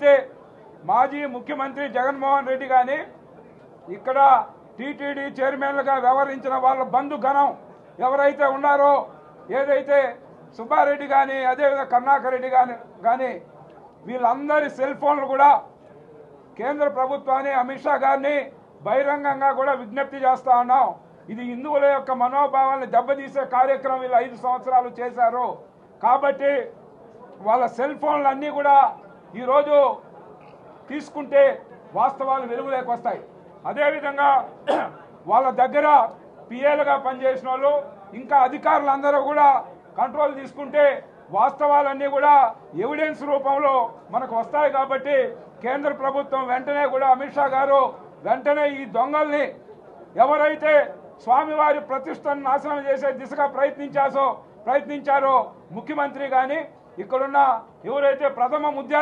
ఎవరైతే మాజీ ముఖ్యమంత్రి జగన్మోహన్ రెడ్డి కానీ ఇక్కడ టీటీడీ చైర్మన్లుగా వ్యవహరించిన వాళ్ళ బంధుగణం ఎవరైతే ఉన్నారో, ఏదైతే సుబ్బారెడ్డి కానీ అదేవిధంగా కరుణాకర్ రెడ్డి కానీ వీళ్ళందరి సెల్ ఫోన్లు కూడా కేంద్ర ప్రభుత్వాన్ని, అమిత్ షా గారిని బహిరంగంగా కూడా విజ్ఞప్తి చేస్తా ఉన్నాం. ఇది హిందువుల యొక్క మనోభావాలను దెబ్బతీసే కార్యక్రమం వీళ్ళు 5 సంవత్సరాలు చేశారు. కాబట్టి వాళ్ళ సెల్ ఫోన్లు అన్నీ కూడా ఈరోజు తీసుకుంటే వాస్తవాలు వెలుగులోకి వస్తాయి. అదేవిధంగా వాళ్ళ దగ్గర పిఏలుగా పనిచేసిన వాళ్ళు ఇంకా అధికారులందరూ కూడా కంట్రోల్ తీసుకుంటే వాస్తవాలన్నీ కూడా ఎవిడెన్స్ రూపంలో మనకు వస్తాయి. కాబట్టి కేంద్ర ప్రభుత్వం వెంటనే కూడా అమిత్ షా గారు వెంటనే ఈ దొంగల్ని, ఎవరైతే స్వామివారి ప్రతిష్టను నాశనం చేసే దిశగా ప్రయత్నించారో ముఖ్యమంత్రి కానీ ఇక్కడున్న ఎవరైతే ప్రథమ ముద్దా